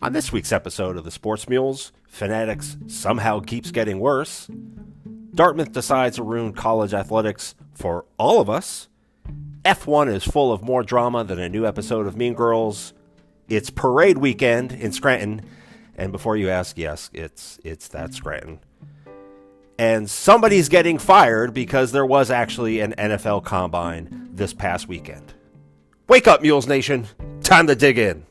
On this week's episode of the Sports Mules, Fanatics somehow keeps getting worse. Dartmouth decides to ruin college athletics for all of us. F1 is full of more drama than a new episode of Mean Girls. It's parade weekend in Scranton. And before you ask, yes, it's that Scranton. And somebody's getting fired because there was actually an NFL Combine this past weekend. Wake up, Mules Nation. Time to dig in.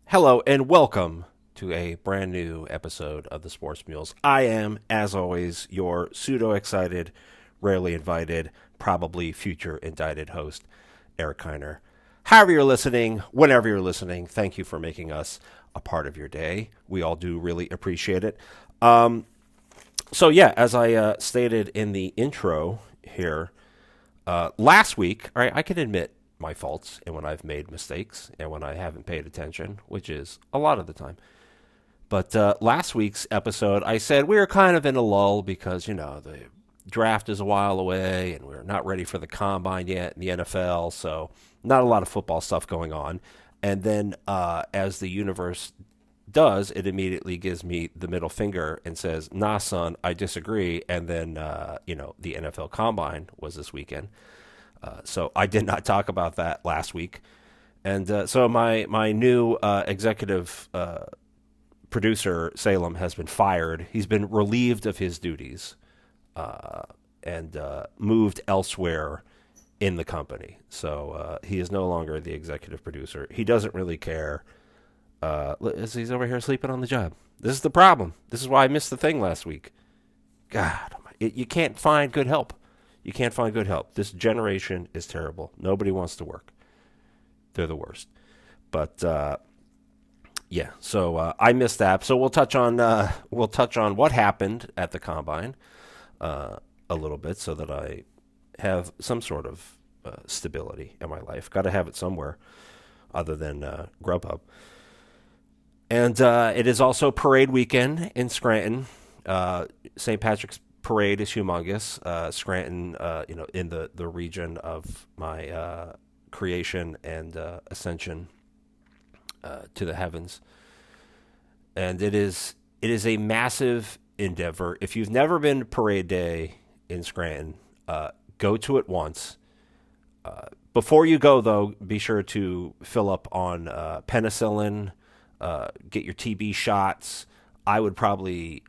Hello and welcome to a brand new episode of the Sports Mules. I am, as always, your pseudo-excited, rarely invited, probably future indicted host, Eric Kiner. However you're listening, whenever you're listening, thank you for making us a part of your day. We all do really appreciate it. So yeah, as I stated in the intro here, last week, all right, I can admit my faults and when I've made mistakes and when I haven't paid attention, which is a lot of the time. But last week's episode, I said we were kind of in a lull because, you know, the draft is a while away and we're not ready for the combine yet in the NFL, so not a lot of football stuff going on. And then as the universe does, it immediately gives me the middle finger and says, nah, son, I disagree. And then, the NFL Combine was this weekend. So I did not talk about that last week. And so my new executive producer, Salem, has been fired. He's been relieved of his duties and moved elsewhere in the company. So he is no longer the executive producer. He doesn't really care. He's over here sleeping on the job. This is the problem. This is why I missed the thing last week. God, you can't find good help. You can't find good help. This generation is terrible. Nobody wants to work. They're the worst. But yeah, so I missed that. So we'll touch on what happened at the Combine a little bit, so that I have some sort of stability in my life. Got to have it somewhere other than Grubhub. And it is also parade weekend in Scranton. St. Patrick's Parade is humongous. Scranton, in the region of my creation and ascension to the heavens, and it is a massive endeavor. If you've never been to Parade Day in Scranton, go to it once. Before you go, though, be sure to fill up on penicillin. Get your TB shots. I would probably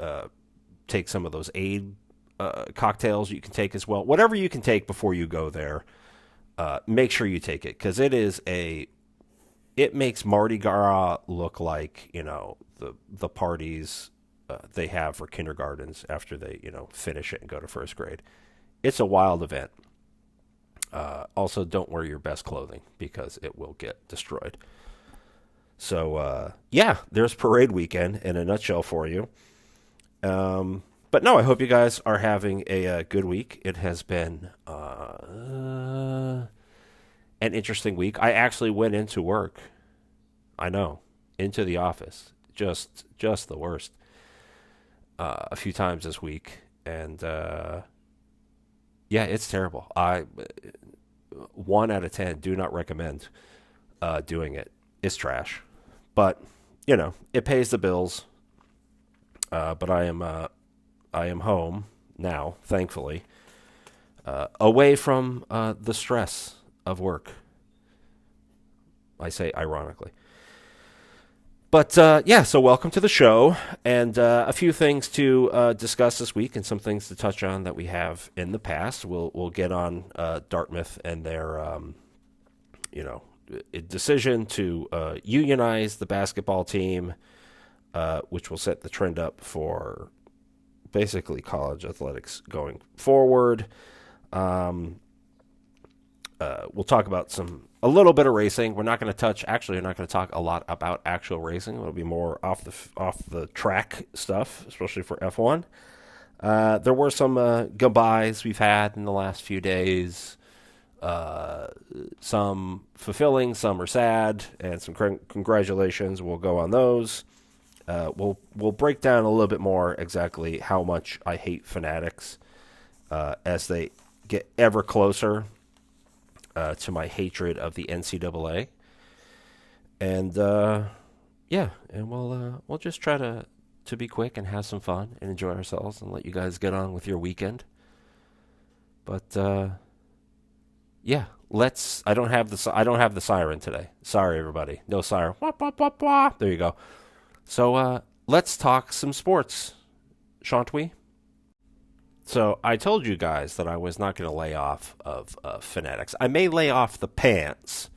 take some of those aid cocktails you can take as well. Whatever you can take before you go there, make sure you take it, because it makes Mardi Gras look like, the parties they have for kindergartens after they, finish it and go to first grade. It's a wild event. Also, don't wear your best clothing because it will get destroyed. So, there's Parade Weekend in a nutshell for you. But no, I hope you guys are having a good week. It has been an interesting week. I actually went into work. I know, into the office. Just the worst. A few times this week, and it's terrible. 1 out of 10 do not recommend doing it. It's trash, but it pays the bills. But I am home now, thankfully, away from the stress of work. I say ironically. But, so welcome to the show, and a few things to discuss this week and some things to touch on that we have in the past. We'll get on Dartmouth and their, decision to unionize the basketball team, which will set the trend up for basically college athletics going forward. We'll talk about a little bit of racing. We're not going to talk a lot about actual racing. It'll be more off the track stuff, especially for F1. There were some goodbyes we've had in the last few days. Some fulfilling, some are sad, and some congratulations. We'll go on those. We'll break down a little bit more exactly how much I hate Fanatics as they get ever closer to my hatred of the NCAA. And yeah, and we'll just try to be quick and have some fun and enjoy ourselves and let you guys get on with your weekend. But yeah, let's. I don't have the siren today. Sorry, everybody. No siren. Wah, wah, wah, wah. There you go. So let's talk some sports, shan't we? So I told you guys that I was not going to lay off of Fanatics. I may lay off the pants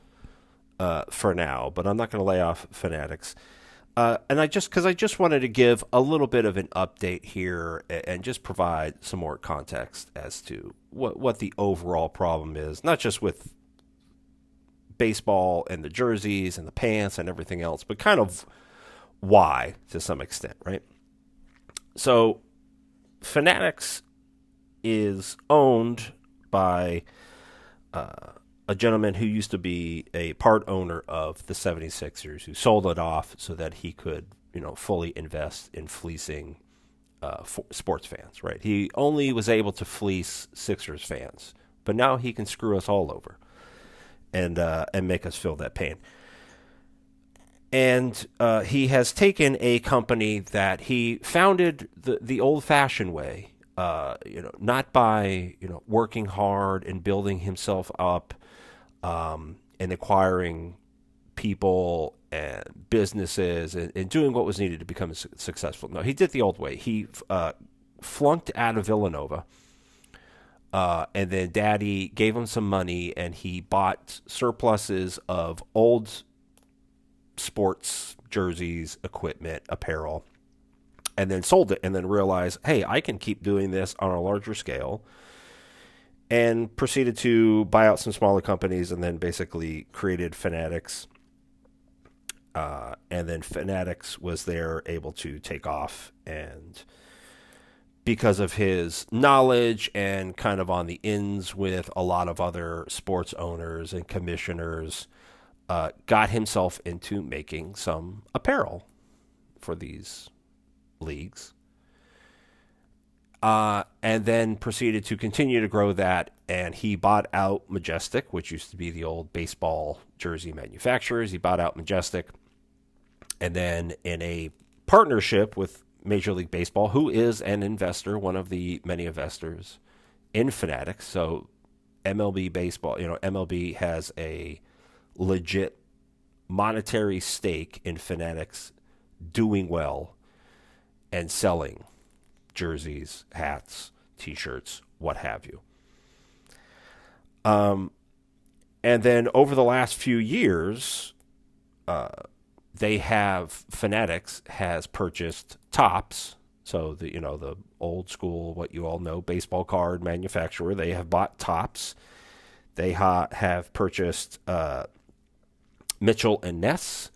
for now, but I'm not going to lay off Fanatics. And I just wanted to give a little bit of an update here and just provide some more context as to what the overall problem is, not just with baseball and the jerseys and the pants and everything else, but kind of why to some extent, right? So Fanatics is owned by a gentleman who used to be a part owner of the 76ers, who sold it off so that he could, fully invest in fleecing sports fans, right? He only was able to fleece Sixers fans, but now he can screw us all over and make us feel that pain. And he has taken a company that he founded the old-fashioned way, not by working hard and building himself up, and acquiring people and businesses and doing what was needed to become successful. No, he did the old way. He flunked out of Villanova, and then Daddy gave him some money, and he bought surpluses of old sports jerseys, equipment, apparel, and then sold it, and then realized, hey, I can keep doing this on a larger scale, and proceeded to buy out some smaller companies, and then basically created Fanatics. And then Fanatics was there able to take off, and because of his knowledge and kind of on the ins with a lot of other sports owners and commissioners, got himself into making some apparel for these leagues. And then proceeded to continue to grow that, and he bought out Majestic, which used to be the old baseball jersey manufacturers. He bought out Majestic, and then in a partnership with Major League Baseball, who is an investor, one of the many investors in Fanatics. So MLB baseball, MLB has a legit monetary stake in Fanatics doing well and selling jerseys, hats, T-shirts, what have you. And then over the last few years, Fanatics has purchased Topps, so the old school, what you all know, baseball card manufacturer. They have bought Topps. They have purchased Mitchell and Ness,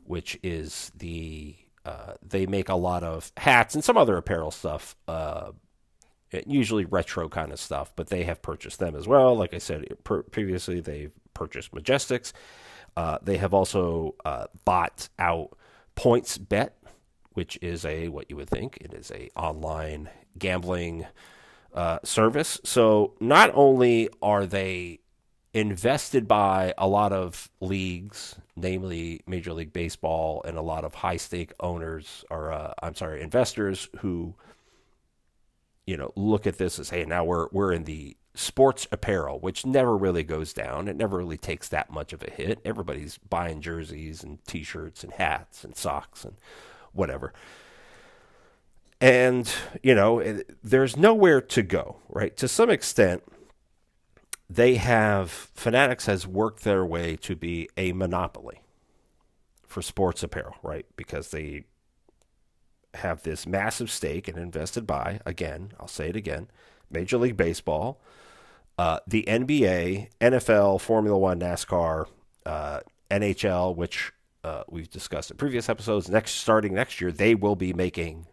which is they make a lot of hats and some other apparel stuff, usually retro kind of stuff, but they have purchased them as well. Like I said previously, they've purchased Majestics. They have also bought out PointsBet, which is what you would think, it is a online gambling service. So not only are they invested by a lot of leagues, namely Major League Baseball, and a lot of high-stake owners, or investors who, look at this as, hey, now we're in the sports apparel, which never really goes down. It never really takes that much of a hit. Everybody's buying jerseys and T-shirts and hats and socks and whatever. And, there's nowhere to go, right? To some extent, Fanatics has worked their way to be a monopoly for sports apparel, right? Because they have this massive stake and invested by, again, I'll say it again, Major League Baseball, the NBA, NFL, Formula One, NASCAR, NHL, which we've discussed in previous episodes. Starting next year, they will be making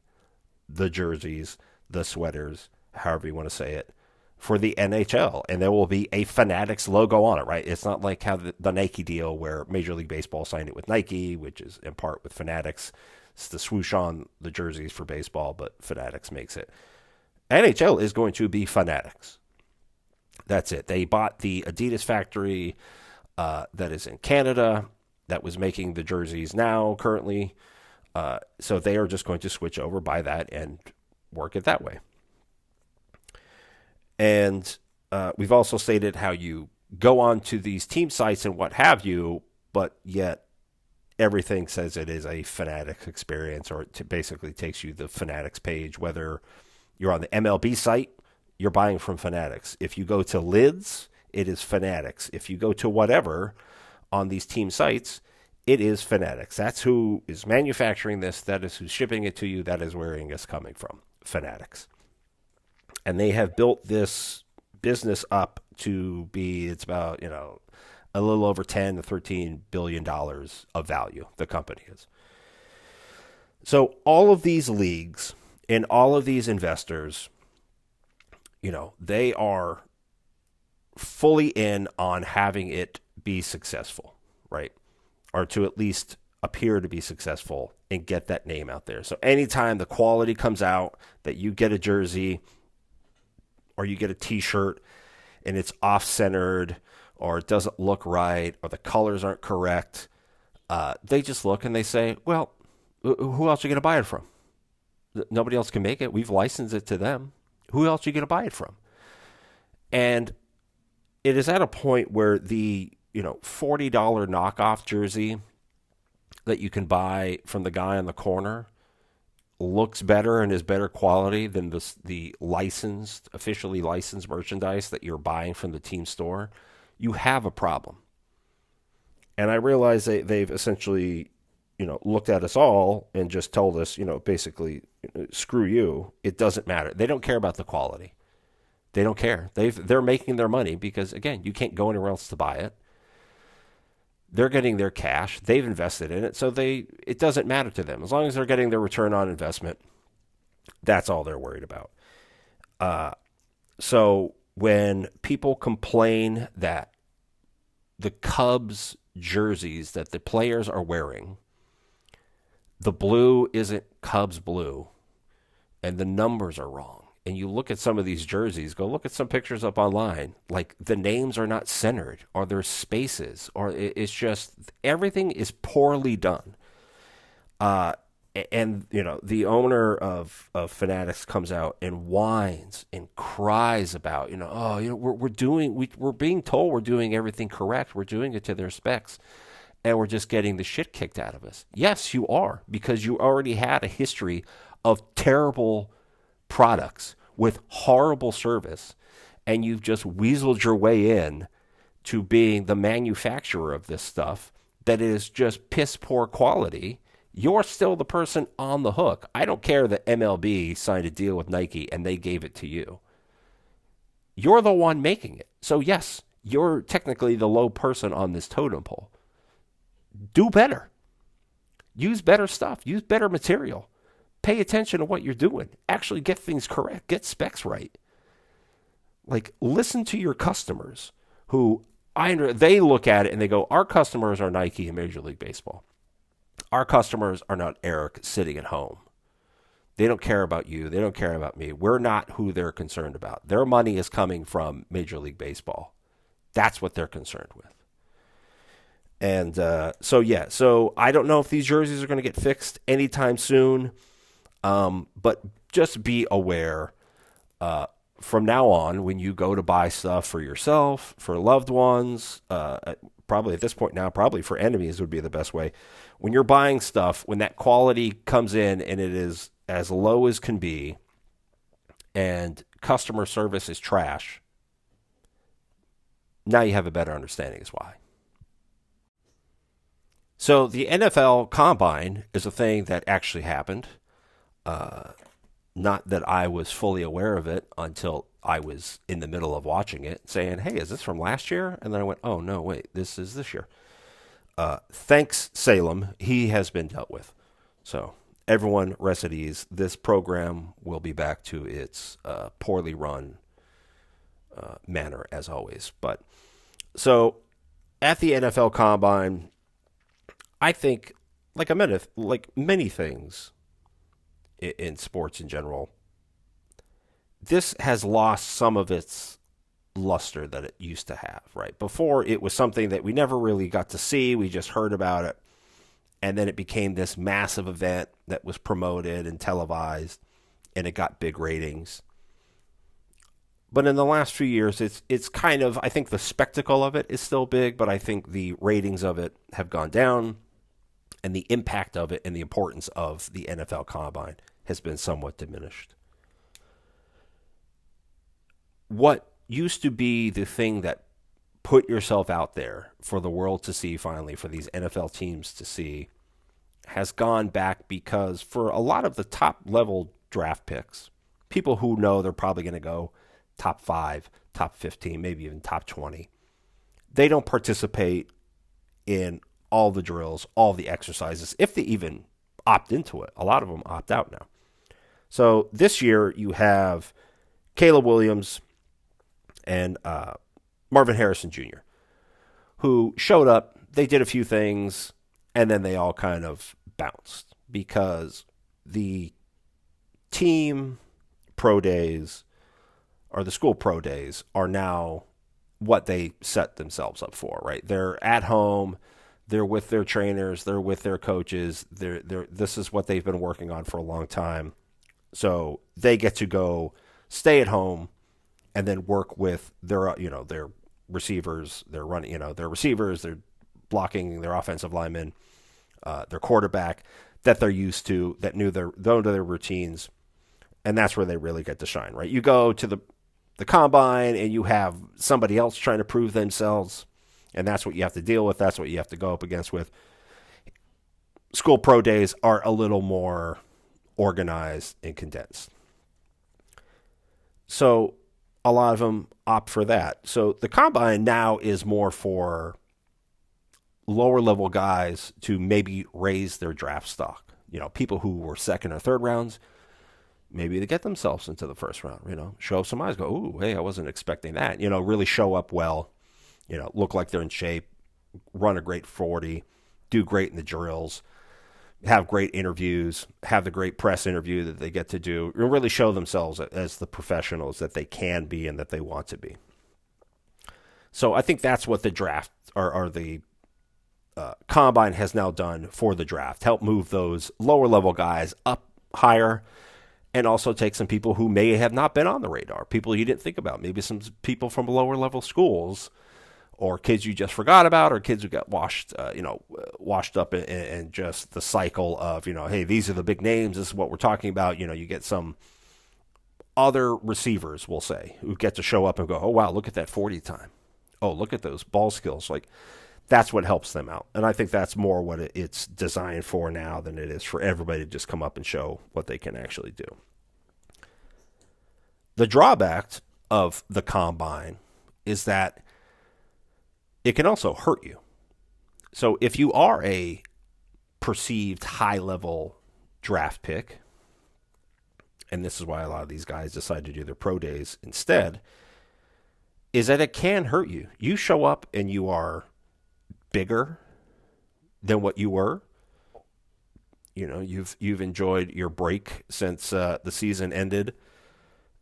the jerseys, the sweaters, however you want to say it, for the NHL, and there will be a Fanatics logo on it, right? It's not like how the Nike deal where Major League Baseball signed it with Nike, which is in part with Fanatics. It's the swoosh on the jerseys for baseball, but Fanatics makes it. NHL is going to be Fanatics. That's it. They bought the Adidas factory that is in Canada that was making the jerseys now currently. So they are just going to switch over, buy that, and work it that way. And we've also stated how you go on to these team sites and what have you, but yet everything says it is a Fanatics experience, or it basically takes you to the Fanatics page. Whether you're on the MLB site, you're buying from Fanatics. If you go to Lids, it is Fanatics. If you go to whatever on these team sites, it is Fanatics. That's who is manufacturing this. That is who's shipping it to you. That is where it's coming from, Fanatics. And they have built this business up to be, it's about, a little over $10 to $13 billion of value, the company is. So all of these leagues and all of these investors, they are fully in on having it be successful, right? Or to at least appear to be successful and get that name out there. So anytime the quality comes out, that you get a jersey or you get a t-shirt and it's off-centered or it doesn't look right or the colors aren't correct, they just look and they say, well, who else are you going to buy it from? Nobody else can make it. We've licensed it to them. Who else are you going to buy it from? And it is at a point where the $40 knockoff jersey that you can buy from the guy on the corner looks better and is better quality than the officially licensed merchandise that you're buying from the team store. You have a problem. And I realize they've essentially, looked at us all and just told us, basically, screw you. It doesn't matter. They don't care about the quality. They don't care. They're making their money because, again, you can't go anywhere else to buy it. They're getting their cash. They've invested in it, so it doesn't matter to them. As long as they're getting their return on investment, that's all they're worried about. So when people complain that the Cubs jerseys that the players are wearing, the blue isn't Cubs blue, and the numbers are wrong, and you look at some of these jerseys, go look at some pictures up online, like the names are not centered, or there's spaces, or it's just, everything is poorly done. And, the owner of Fanatics comes out and whines and cries about, we're being told we're doing everything correct. We're doing it to their specs, and we're just getting the shit kicked out of us. Yes, you are, because you already had a history of terrible products with horrible service, and you've just weaseled your way in to being the manufacturer of this stuff that is just piss poor quality. You're still the person on the hook. I don't care that MLB signed a deal with Nike and they gave it to you. You're the one making it. So yes, you're technically the low person on this totem pole. Do better. Use better stuff. Use better material. Pay attention to what you're doing. Actually get things correct. Get specs right. Like, listen to your customers who they look at it and they go, our customers are Nike and Major League Baseball. Our customers are not Eric sitting at home. They don't care about you. They don't care about me. We're not who they're concerned about. Their money is coming from Major League Baseball. That's what they're concerned with. And so I don't know if these jerseys are going to get fixed anytime soon. But just be aware from now on, when you go to buy stuff for yourself, for loved ones, probably at this point now, probably for enemies would be the best way. When you're buying stuff, when that quality comes in and it is as low as can be and customer service is trash, now you have a better understanding as why. So the NFL Combine is a thing that actually happened. Not that I was fully aware of it until I was in the middle of watching it, saying, hey, is this from last year? And then I went, oh, no, wait, this is this year. Thanks, Salem. He has been dealt with. So everyone rest at ease. This program will be back to its poorly run manner as always. But so at the NFL Combine, I think, like many things in sports in general, this has lost some of its luster that it used to have, right? Before, it was something that we never really got to see. We just heard about it. And then it became this massive event that was promoted and televised, and it got big ratings. But in the last few years, it's kind of, I think the spectacle of it is still big, but I think the ratings of it have gone down, and the impact of it and the importance of the NFL Combine has been somewhat diminished. What used to be the thing that put yourself out there for the world to see finally, for these NFL teams to see, has gone back because for a lot of the top level draft picks, people who know they're probably going to go top 5, top 15, maybe even top 20, they don't participate in all the drills, all the exercises, if they even opt into it. A lot of them opt out now. So this year you have Caleb Williams and Marvin Harrison Jr., who showed up. They did a few things, and then they all kind of bounced because the team pro days or the school pro days are now what they set themselves up for, right? They're at home. They're with their trainers. They're with their coaches. This is what they've been working on for a long time. So they get to go stay at home and then work with their receivers, their receivers, their blocking, their offensive linemen, their quarterback that they're used to, that know their routines, and that's where they really get to shine, right? You go to the combine and you have somebody else trying to prove themselves, and that's what you have to deal with. That's what you have to go up against with. School pro days are a little more organized and condensed. So a lot of them opt for that. So the combine now is more for lower level guys to maybe raise their draft stock. People who were second or third rounds, maybe they get themselves into the first round, show up some eyes, go, ooh, hey, I wasn't expecting that. Really show up well, look like they're in shape, run a great 40, do great in the drills, have great interviews, have the great press interview that they get to do, and really show themselves as the professionals that they can be and that they want to be. So I think that's what the draft or the combine has now done for the draft, help move those lower level guys up higher, and also take some people who may have not been on the radar, people you didn't think about, maybe some people from lower level schools, or kids you just forgot about, or kids who got washed up in just the cycle of, hey, these are the big names. This is what we're talking about. You get some other receivers, we'll say, who get to show up and go, oh, wow, look at that 40 time. Oh, look at those ball skills. Like, that's what helps them out. And I think that's more what it's designed for now than it is for everybody to just come up and show what they can actually do. The drawback of the combine is that it can also hurt you. So if you are a perceived high-level draft pick, and this is why a lot of these guys decide to do their pro days instead, is that it can hurt you. You show up and you are bigger than what you were. You've enjoyed your break since the season ended,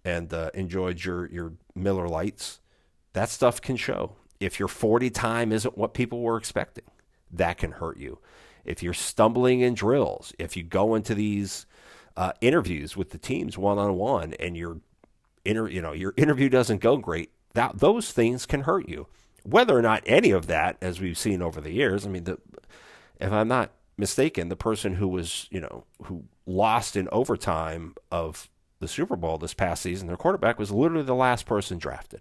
and enjoyed your Miller Lights. That stuff can show. If your 40 time isn't what people were expecting, that can hurt you. If you're stumbling in drills, if you go into these interviews with the teams one-on-one and your interview doesn't go great, those things can hurt you. Whether or not any of that, as we've seen over the years, if I'm not mistaken, the person who was, who lost in overtime of the Super Bowl this past season, their quarterback was literally the last person drafted.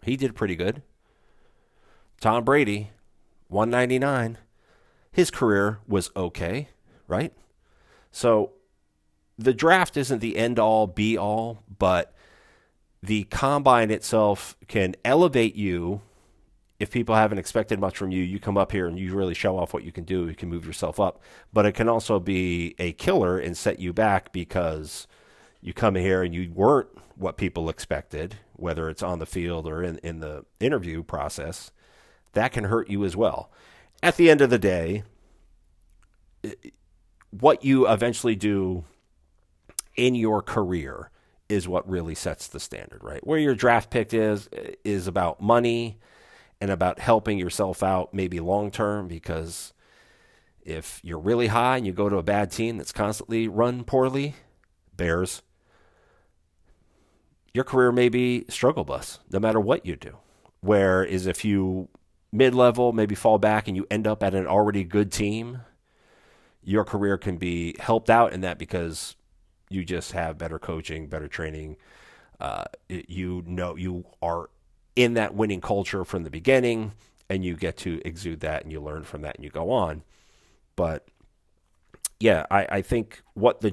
He did pretty good. Tom Brady, 199. His career was okay, right? So the draft isn't the end-all, be-all, but the combine itself can elevate you. If people haven't expected much from you, you come up here and you really show off what you can do. You can move yourself up. But it can also be a killer and set you back because you come here and you weren't what people expected, whether it's on the field or in the interview process. That can hurt you as well. At the end of the day, what you eventually do in your career is what really sets the standard, right? Where your draft pick is about money and about helping yourself out maybe long term, because if you're really high and you go to a bad team that's constantly run poorly, Bears, your career may be struggle bus no matter what you do. Whereas if you mid-level maybe fall back and you end up at an already good team, your career can be helped out in that because you just have better coaching, better training. You are in that winning culture from the beginning, and you get to exude that, and you learn from that, and you go on. But yeah, I think what the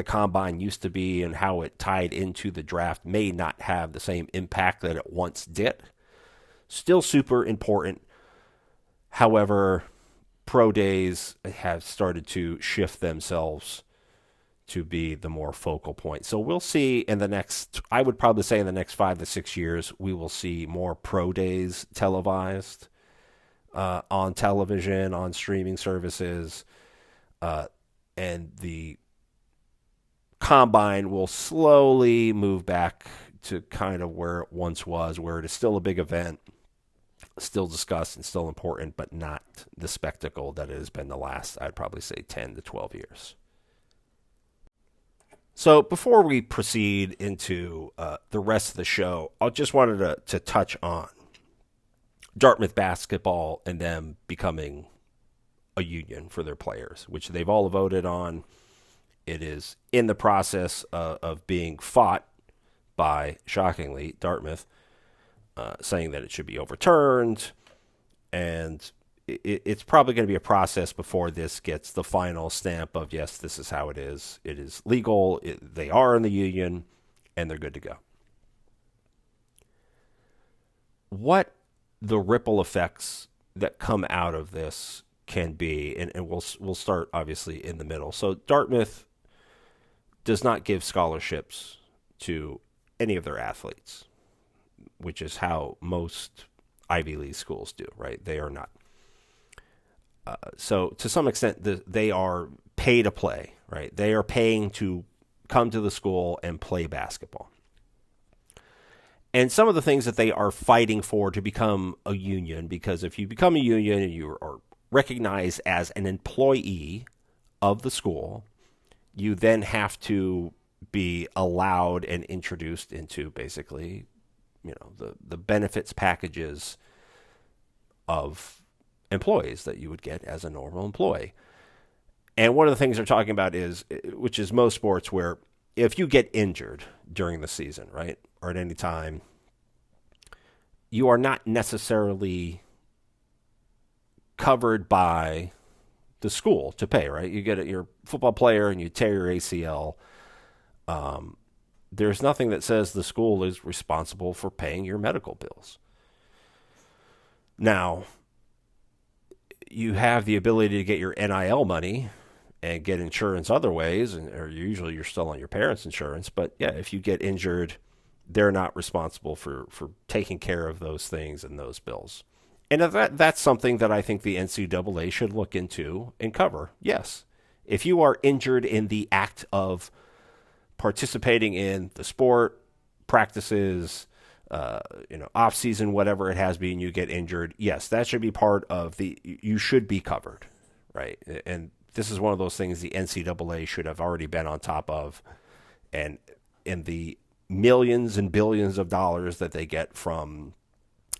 combine used to be and how it tied into the draft may not have the same impact that it once did. Still super important. However, pro days have started to shift themselves to be the more focal point. So we'll see I would probably say in the next 5 to 6 years, we will see more pro days televised on television, on streaming services, and the combine will slowly move back to kind of where it once was, where it is still a big event, still discussed and still important, but not the spectacle that it has been the last, I'd probably say, 10 to 12 years. So before we proceed into the rest of the show, I just wanted to touch on Dartmouth basketball and them becoming a union for their players, which they've all voted on. It is in the process of being fought by, shockingly, Dartmouth, saying that it should be overturned. And it's probably going to be a process before this gets the final stamp of, yes, this is how it is. It is legal. They are in the union, and they're good to go. What the ripple effects that come out of this can be, and we'll start obviously in the middle. So Dartmouth does not give scholarships to any of their athletes, which is how most Ivy League schools do, right? They are not. So to some extent, they are pay to play, right? They are paying to come to the school and play basketball. And some of the things that they are fighting for to become a union, because if you become a union and you are recognized as an employee of the school, you then have to be allowed and introduced into basically, the benefits packages of employees that you would get as a normal employee. And one of the things they're talking about is, which is most sports, where if you get injured during the season, right, or at any time, you are not necessarily covered by the school to pay, right? You get your football player and you tear your ACL. There's nothing that says the school is responsible for paying your medical bills. Now, you have the ability to get your NIL money and get insurance other ways, or usually you're still on your parents' insurance. But yeah, if you get injured, they're not responsible for taking care of those things and those bills. And that's something that I think the NCAA should look into and cover. Yes, if you are injured in the act of participating in the sport, practices, off season, whatever it has been, you get injured. Yes, that should be part of you should be covered, right? And this is one of those things the NCAA should have already been on top of. And in the millions and billions of dollars that they get from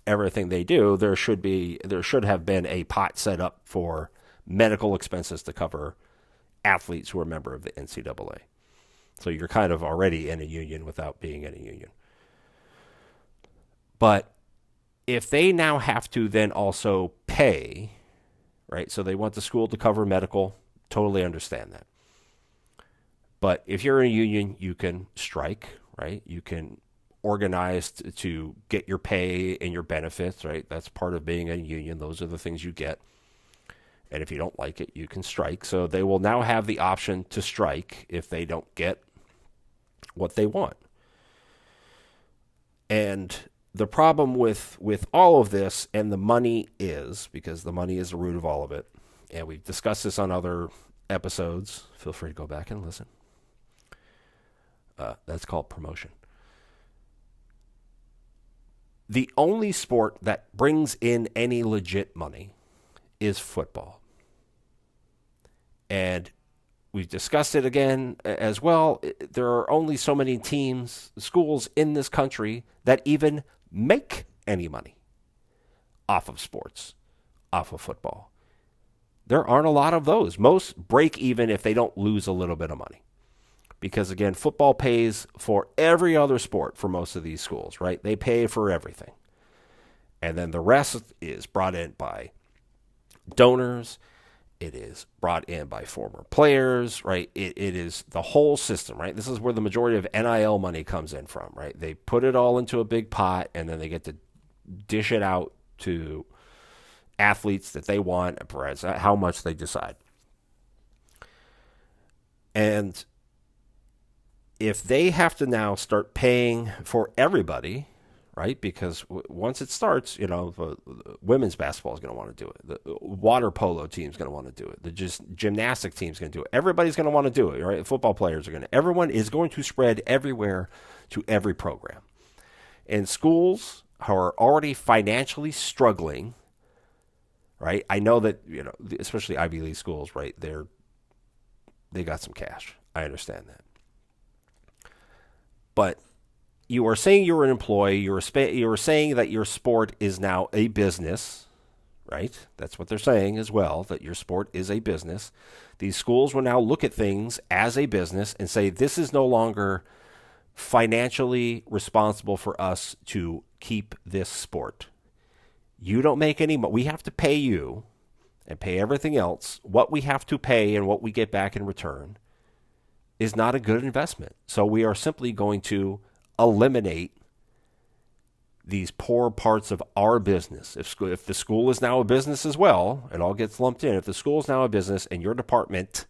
everything they do, there should have been a pot set up for medical expenses to cover athletes who are a member of the NCAA. So you're kind of already in a union without being in a union. But if they now have to then also pay, right? So they want the school to cover medical, totally understand that. But if you're in a union, you can strike, right? You can organize to get your pay and your benefits, right? That's part of being in a union. Those are the things you get. And if you don't like it, you can strike. So they will now have the option to strike if they don't get what they want. And the problem with all of this, and the money is, because the money is the root of all of it, and we've discussed this on other episodes. Feel free to go back and listen. That's called promotion. The only sport that brings in any legit money is football. And we've discussed it again as well. There are only so many teams, schools in this country that even make any money off of sports, off of football. There aren't a lot of those. Most break even if they don't lose a little bit of money. Because, again, football pays for every other sport for most of these schools, right? They pay for everything. And then the rest is brought in by donors. It is brought in by former players, right? It is the whole system, right? This is where the majority of NIL money comes in from, right? They put it all into a big pot, and then they get to dish it out to athletes that they want, how much they decide. And if they have to now start paying for everybody, right? Because once it starts, the women's basketball is going to want to do it. The water polo team is going to want to do it. The gymnastic team is going to do it. Everybody's going to want to do it, right? Football players are going to. Everyone is going to spread everywhere to every program. And schools who are already financially struggling, right? I know that, especially Ivy League schools, right? They got some cash. I understand that. But you are saying you're an employee. You are saying that your sport is now a business, right? That's what they're saying as well, that your sport is a business. These schools will now look at things as a business and say, this is no longer financially responsible for us to keep this sport. You don't make any money. We have to pay you and pay everything else. What we have to pay and what we get back in return is not a good investment. So we are simply going to eliminate these poor parts of our business. If the school is now a business as well, it all gets lumped in. If the school is now a business and your department,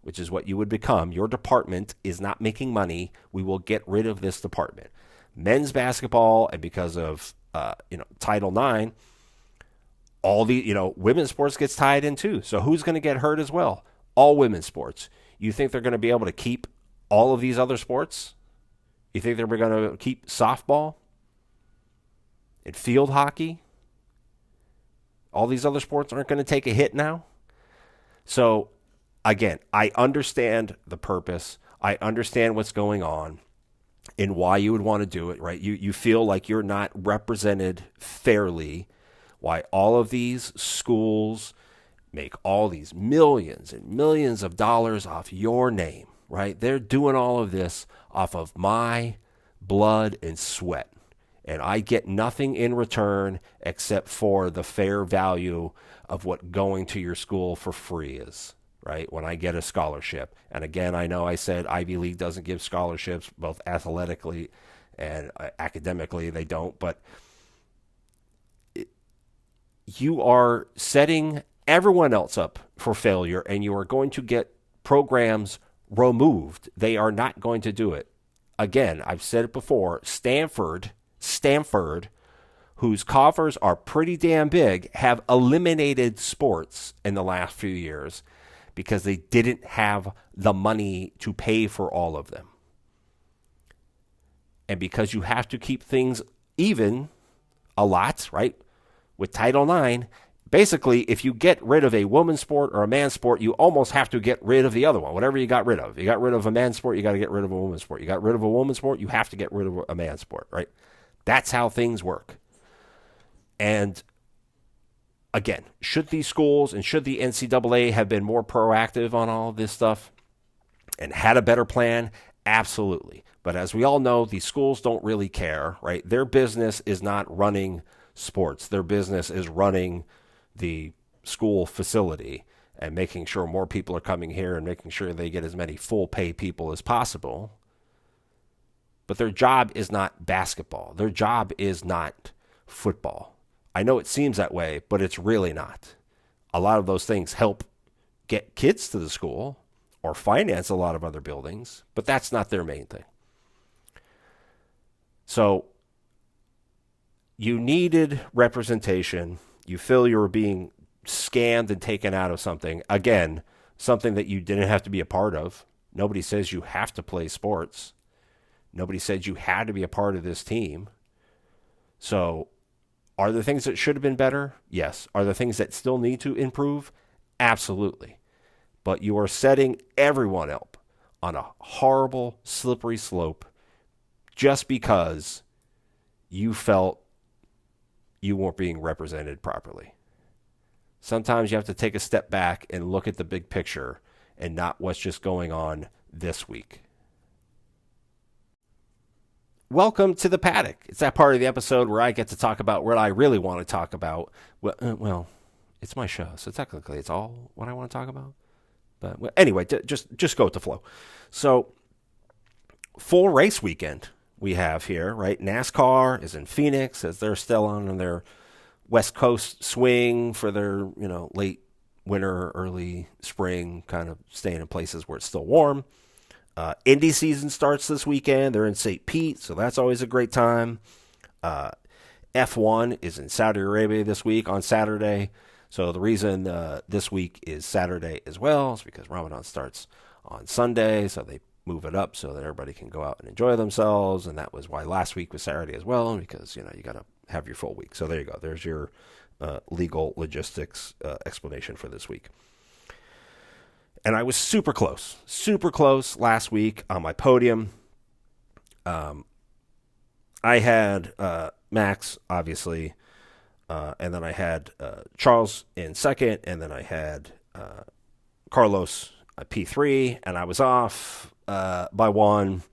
which is what you would become, your department is not making money, we will get rid of this department. Men's basketball, and because of Title IX, all the women's sports gets tied in too. So who's going to get hurt as well? All women's sports. You think they're going to be able to keep all of these other sports? You think they're going to keep softball and field hockey? All these other sports aren't going to take a hit now? So, again, I understand the purpose. I understand what's going on and why you would want to do it, right? You feel like you're not represented fairly, why all of these schools make all these millions and millions of dollars off your name, right? They're doing all of this off of my blood and sweat. And I get nothing in return except for the fair value of what going to your school for free is, right? When I get a scholarship. And again, I know I said Ivy League doesn't give scholarships, both athletically and academically, they don't. But you are setting everyone else up for failure, and you are going to get programs removed. They are not going to do it. Again, I've said it before, Stanford, whose coffers are pretty damn big, have eliminated sports in the last few years because they didn't have the money to pay for all of them. And because you have to keep things even a lot, right? With Title IX, basically, if you get rid of a woman's sport or a man's sport, you almost have to get rid of the other one, whatever you got rid of. You got rid of a man's sport, you got to get rid of a woman's sport. You got rid of a woman's sport, you have to get rid of a man's sport, right? That's how things work. And again, should these schools and should the NCAA have been more proactive on all of this stuff and had a better plan? Absolutely. But as we all know, these schools don't really care, right? Their business is not running sports. Their business is running the school facility and making sure more people are coming here and making sure they get as many full pay people as possible. But their job is not basketball. Their job is not football. I know it seems that way, but it's really not. A lot of those things help get kids to the school or finance a lot of other buildings, but that's not their main thing. So you needed representation. You feel you were being scammed and taken out of something. Again, something that you didn't have to be a part of. Nobody says you have to play sports. Nobody said you had to be a part of this team. So are there things that should have been better? Yes. Are there things that still need to improve? Absolutely. But you are setting everyone up on a horrible, slippery slope just because you felt you weren't being represented properly. Sometimes you have to take a step back and look at the big picture and not what's just going on this week. Welcome to the Paddock. It's that part of the episode where I get to talk about what I really want to talk about. Well, it's my show, so technically it's all what I want to talk about. But anyway, just go with the flow. So, full race weekend we have here, right? NASCAR is in Phoenix as they're still on their West Coast swing for their, late winter, early spring, kind of staying in places where it's still warm. Indy season starts this weekend. They're in St. Pete, so that's always a great time. F1 is in Saudi Arabia this week on Saturday. So the reason this week is Saturday as well is because Ramadan starts on Sunday, so they move it up so that everybody can go out and enjoy themselves. And that was why last week was Saturday as well, because, you got to have your full week. So there you go. There's your legal logistics explanation for this week. And I was super close last week on my podium. I had Max, obviously, and then I had Charles in second, and then I had Carlos at P3, and I was off by one.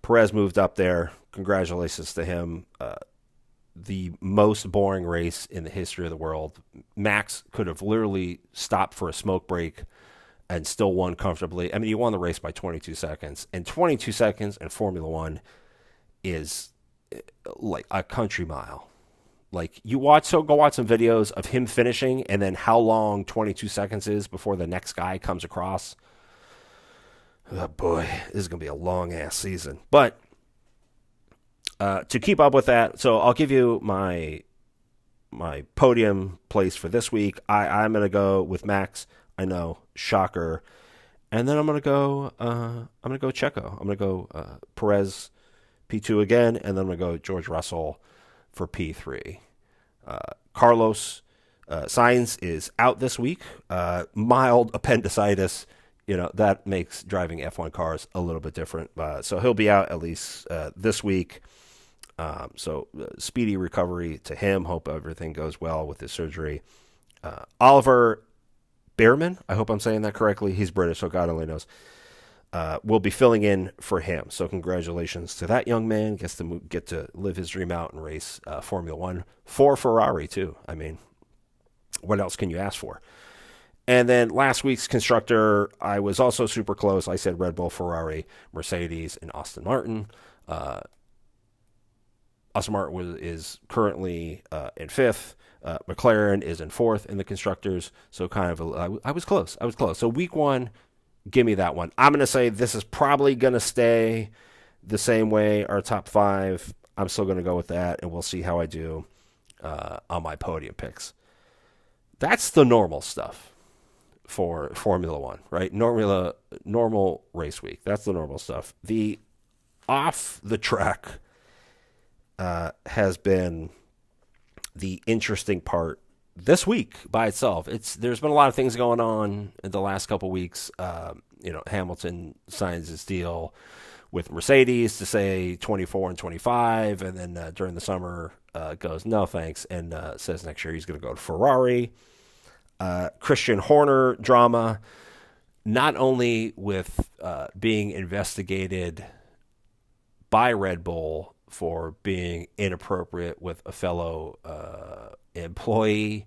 Perez moved up there. Congratulations to him. The most boring race in the history of the world. Max could have literally stopped for a smoke break and still won comfortably. I mean, he won the race by 22 seconds. And 22 seconds in Formula One is like a country mile. Like, go watch some videos of him finishing and then how long 22 seconds is before the next guy comes across. Oh boy, this is going to be a long-ass season. But to keep up with that, so I'll give you my podium place for this week. I'm going to go with Max. I know, shocker. And then I'm going to go Checo. I'm going to go Perez P2 again, and then I'm going to go George Russell for P3. Carlos Sainz is out this week. Mild appendicitis. That makes driving F1 cars a little bit different. So he'll be out at least this week. So speedy recovery to him. Hope everything goes well with his surgery. Oliver Behrman, I hope I'm saying that correctly. He's British, so God only knows. Will be filling in for him. So congratulations to that young man. Gets to get to live his dream out and race Formula One for Ferrari too. I mean, what else can you ask for? And then last week's constructor, I was also super close. I said Red Bull, Ferrari, Mercedes, and Aston Martin. Aston Martin is currently in fifth. McLaren is in fourth in the constructors. So kind of, I was close. So week one, give me that one. I'm going to say this is probably going to stay the same way, our top five. I'm still going to go with that, and we'll see how I do on my podium picks. That's the normal stuff for Formula One, right? Normal race week. That's the normal stuff. The off the track has been the interesting part this week by itself. There's been a lot of things going on in the last couple weeks. Hamilton signs his deal with Mercedes to say 24 and 25, and then during the summer goes no thanks and says next year he's going to go to Ferrari. Christian Horner drama, not only with being investigated by Red Bull for being inappropriate with a fellow employee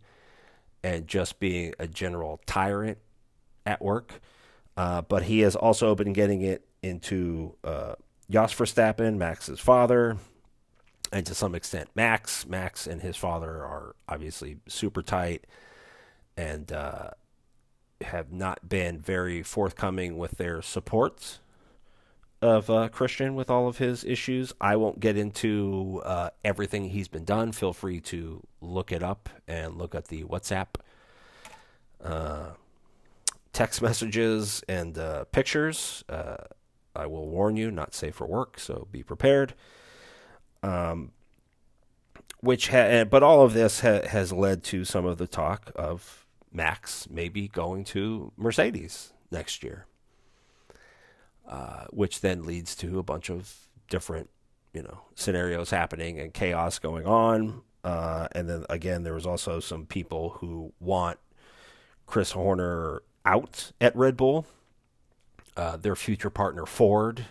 and just being a general tyrant at work, but he has also been getting it into Jos Verstappen, Max's father, and to some extent Max. Max and his father are obviously super tight and have not been very forthcoming with their support of Christian with all of his issues. I won't get into everything he's been done. Feel free to look it up and look at the WhatsApp text messages and pictures I will warn you, not safe for work, so be prepared. But all of this has led to some of the talk of Max maybe going to Mercedes next year, which then leads to a bunch of different, scenarios happening and chaos going on. And then again, there was also some people who want Chris Horner out at Red Bull. Their future partner Ford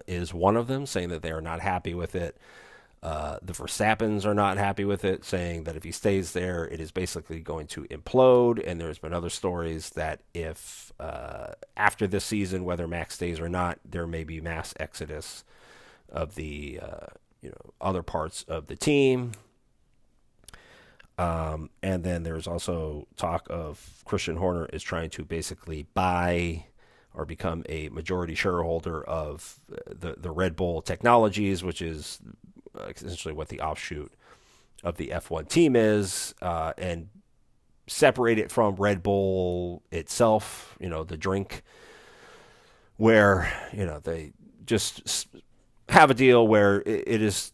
is one of them, saying that they are not happy with it. The Verstappens are not happy with it, saying that if he stays there, it is basically going to implode. And there's been other stories that if after this season, whether Max stays or not, there may be mass exodus of the other parts of the team. And then there's also talk of Christian Horner is trying to basically buy or become a majority shareholder of the Red Bull Technologies, which is essentially what the offshoot of the F1 team is, and separate it from Red Bull itself, the drink, where, they just have a deal where it is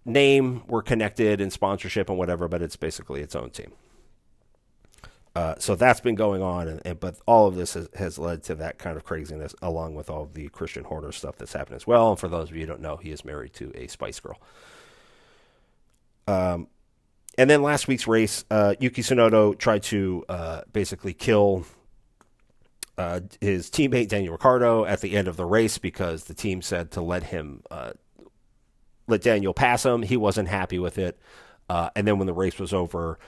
name, we're connected in sponsorship and whatever, but it's basically its own team. So that's been going on, but all of this has led to that kind of craziness, along with all the Christian Horner stuff that's happened as well. And for those of you who don't know, he is married to a Spice Girl. And then last week's race, Yuki Tsunoda tried to basically kill his teammate Daniel Ricciardo at the end of the race because the team said to let Daniel pass him. He wasn't happy with it. And then when the race was over,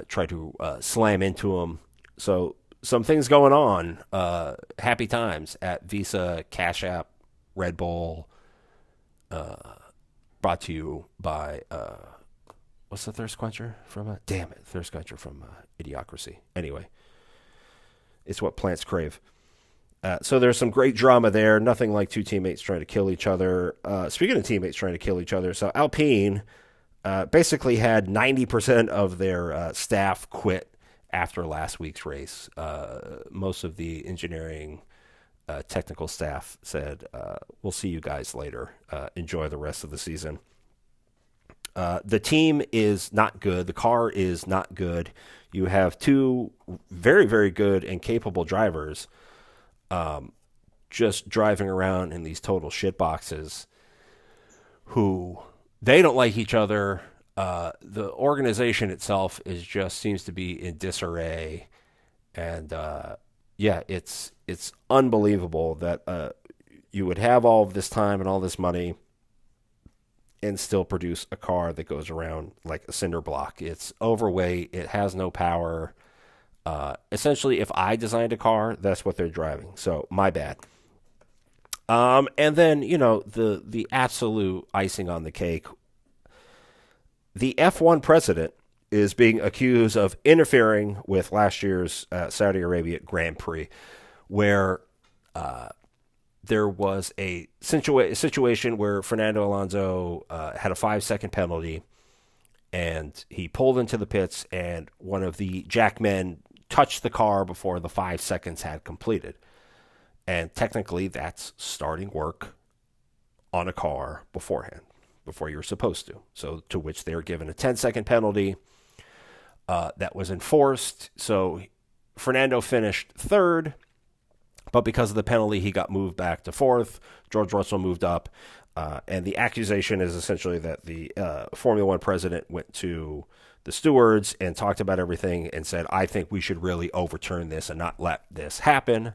tried to slam into him. So some things going on. Happy times at Visa, Cash App, Red Bull. Brought to you by what's the thirst quencher from? Thirst quencher from Idiocracy. Anyway, it's what plants crave. So there's some great drama there. Nothing like two teammates trying to kill each other. Speaking of teammates trying to kill each other, so Alpine basically had 90% of their staff quit after last week's race. Most of the engineering technical staff said, we'll see you guys later. Enjoy the rest of the season. The team is not good. The car is not good. You have two very, very good and capable drivers just driving around in these total shit boxes who they don't like each other. The organization itself seems to be in disarray. And it's unbelievable that you would have all of this time and all this money and still produce a car that goes around like a cinder block. It's overweight. It has no power. Essentially, if I designed a car, that's what they're driving. So my bad. And then, the absolute icing on the cake. The F1 president is being accused of interfering with last year's Saudi Arabia Grand Prix, where there was a situation where Fernando Alonso had a 5-second penalty, and he pulled into the pits, and one of the jackmen touched the car before the 5 seconds had completed. And technically, that's starting work on a car beforehand, before you're supposed to. So to which they were given a 10-second penalty that was enforced. So Fernando finished third, but because of the penalty, he got moved back to fourth. George Russell moved up. And the accusation is essentially that the Formula One president went to the stewards and talked about everything and said, I think we should really overturn this and not let this happen.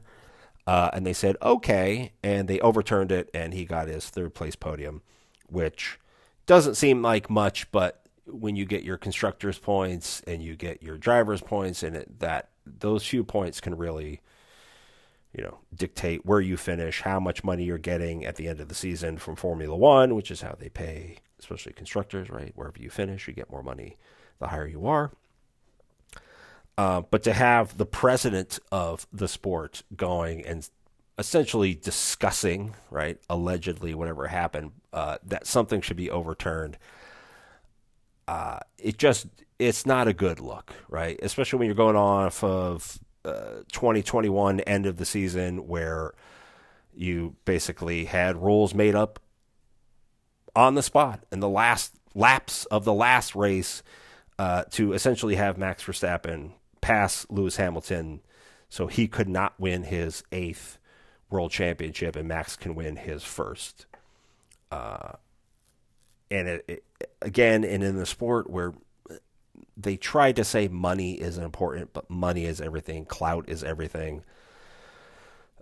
And they said, okay. And they overturned it, and he got his third place podium, which doesn't seem like much, but when you get your constructor's points and you get your driver's points, and those few points can really, dictate where you finish, how much money you're getting at the end of the season from Formula One, which is how they pay, especially constructors, right? Wherever you finish, you get more money the higher you are. But to have the president of the sport going and essentially discussing, right, allegedly whatever happened, that something should be overturned, it's not a good look, right? Especially when you're going off of 2021 end of the season where, You basically had rules made up on the spot in the last laps of the last race to essentially have Max Verstappen pass Lewis Hamilton so he could not win his 8th world championship and Max can win his first. And again, and in the sport where they tried to say money isn't important, but money is everything, clout is everything.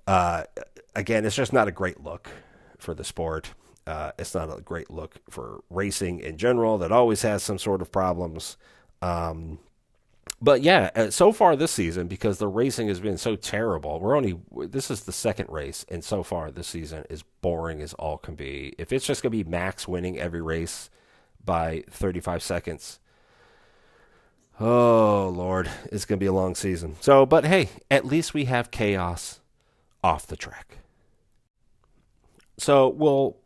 Again, it's just not a great look for the sport. It's not a great look for racing in general that always has some sort of problems. But yeah, so far this season, because the racing has been so terrible, this is the second race, and so far this season is boring as all can be. If it's just going to be Max winning every race by 35 seconds, oh Lord, it's going to be a long season. So, but hey, at least we have chaos off the track. So we'll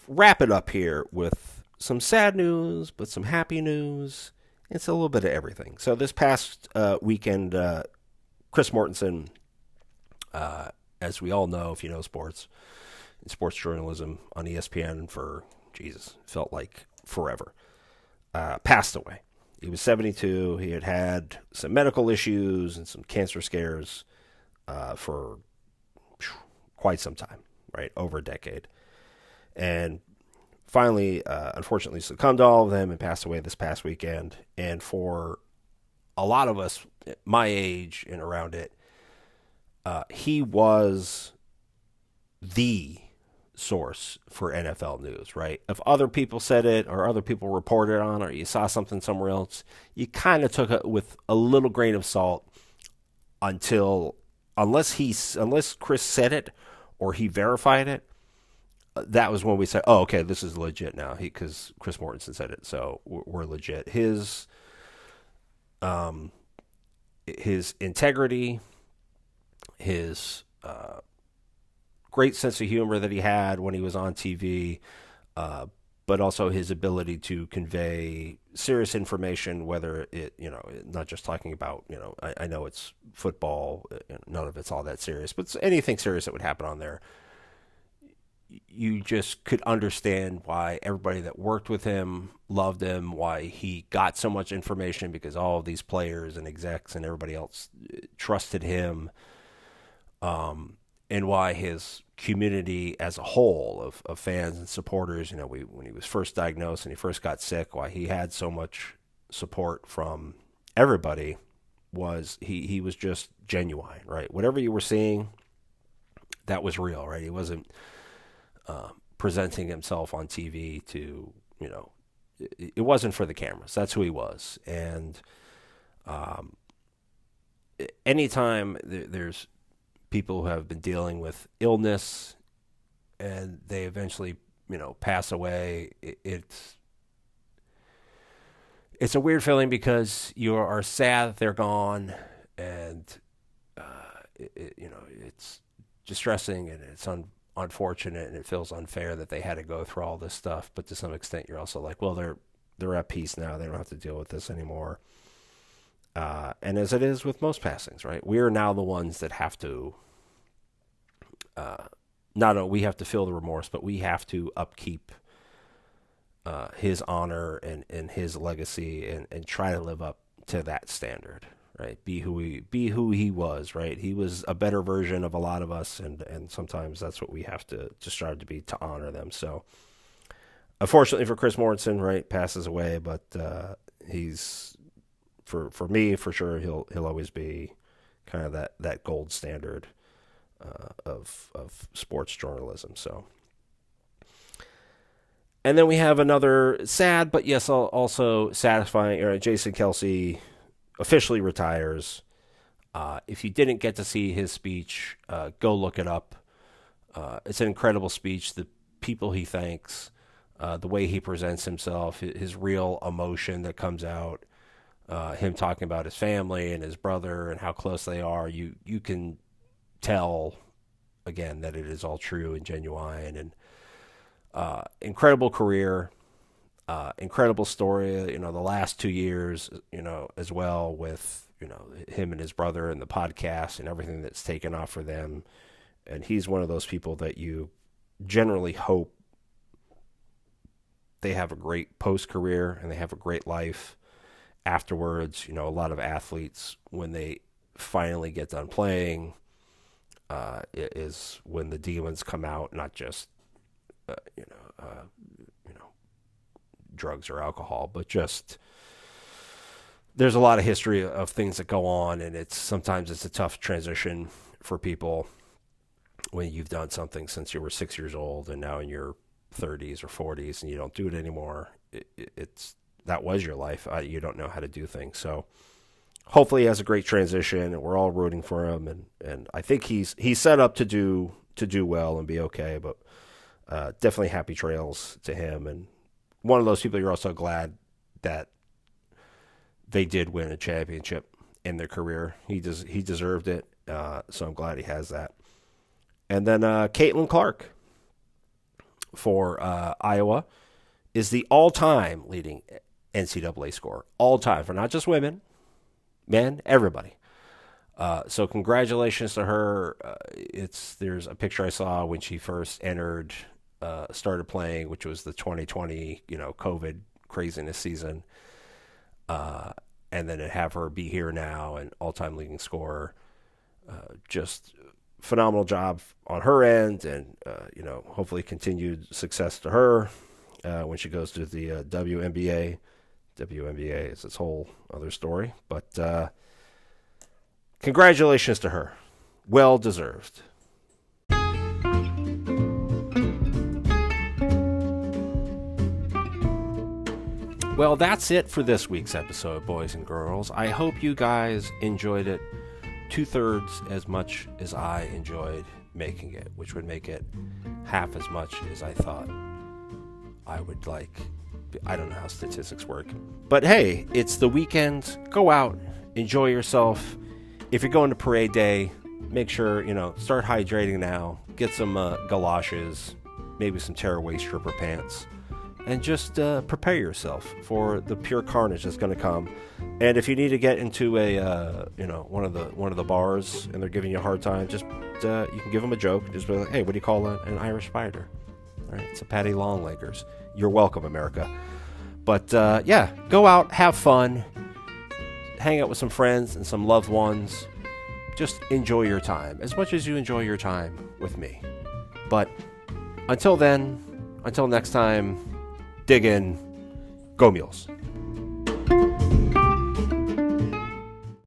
wrap it up here with some sad news, but some happy news. It's a little bit of everything. So this past weekend, Chris Mortensen, as we all know, if you know sports journalism on ESPN for, felt like forever, passed away. He was 72. He had had some medical issues and some cancer scares for quite some time, right? Over a decade. And finally, unfortunately, succumbed to all of them and passed away this past weekend. And for a lot of us, my age and around it, he was the source for NFL news, right? If other people said it or other people reported on, or you saw something somewhere else, you kind of took it with a little grain of salt unless Chris said it or he verified it. That was when we said, "Oh, okay, this is legit now." Because Chris Mortensen said it, so we're legit. His integrity, his great sense of humor that he had when he was on TV, but also his ability to convey serious information, whether it, not just talking about, I know it's football, none of it's all that serious, but anything serious that would happen on there. You just could understand why everybody that worked with him loved him, why he got so much information, because all of these players and execs and everybody else trusted him, and why his community as a whole of fans and supporters, when he was first diagnosed and he first got sick, why he had so much support from everybody was he was just genuine, right? Whatever you were seeing, that was real, right? He wasn't presenting himself on TV to, it wasn't for the cameras. That's who he was. And anytime there's people who have been dealing with illness and they eventually, pass away, it's a weird feeling because you are sad that they're gone, and it's distressing and it's unfortunate, and it feels unfair that they had to go through all this stuff. But to some extent, you're also like, well, they're at peace now. They don't have to deal with this anymore. And as it is with most passings, right? We are now the ones that have to, not only we have to feel the remorse, but we have to upkeep his honor and his legacy and try to live up to that standard. Right, be who he was. Right, he was a better version of a lot of us, and sometimes that's what we have to strive to be, to honor them. So, unfortunately for Chris Mortensen, right, passes away, but he's for me for sure he'll always be kind of that gold standard of sports journalism. So, and then we have another sad but yes also satisfying. Jason Kelce officially retires. If you didn't get to see his speech, go look it up. It's an incredible speech. The people he thanks, the way he presents himself, his real emotion that comes out, him talking about his family and his brother and how close they are. You can tell, again, that it is all true and genuine. And incredible career. Incredible story, the last 2 years, as well, with, him and his brother and the podcast and everything that's taken off for them. And he's one of those people that you generally hope they have a great post-career and they have a great life afterwards. A lot of athletes, when they finally get done playing, it is when the demons come out, not just, drugs or alcohol, but just there's a lot of history of things that go on, and sometimes it's a tough transition for people when you've done something since you were 6 years old and now in your 30s or 40s and you don't do it anymore. That was your life. You don't know how to do things. So hopefully he has a great transition, and we're all rooting for him. And I think he's set up to do well and be okay. But definitely happy trails to him. And one of those people you're also glad that they did win a championship in their career. He deserved it. So I'm glad he has that. And then Caitlin Clark for Iowa is the all-time leading NCAA scorer. All-time, for not just women, men, everybody. So congratulations to her. There's a picture I saw when she first started playing, which was the 2020, COVID craziness season. And then to have her be here now and all-time leading scorer, just phenomenal job on her end, and hopefully continued success to her when she goes to the WNBA. WNBA is its whole other story, but congratulations to her. Well deserved. Well, that's it for this week's episode, boys and girls. I hope you guys enjoyed it 2/3 as much as I enjoyed making it, which would make it half as much as I thought I would like. I don't know how statistics work. But hey, it's the weekend. Go out, enjoy yourself. If you're going to parade day, make sure, start hydrating now. Get some galoshes, maybe some tearaway stripper pants, and just prepare yourself for the pure carnage that's going to come. And if you need to get into one of the bars and they're giving you a hard time, just you can give them a joke. Just be like, hey, what do you call an Irish spider? All right, it's a Patty Longleggers. You're welcome, America. But go out, have fun, hang out with some friends and some loved ones. Just enjoy your time as much as you enjoy your time with me. But until next time, dig in, go Mules.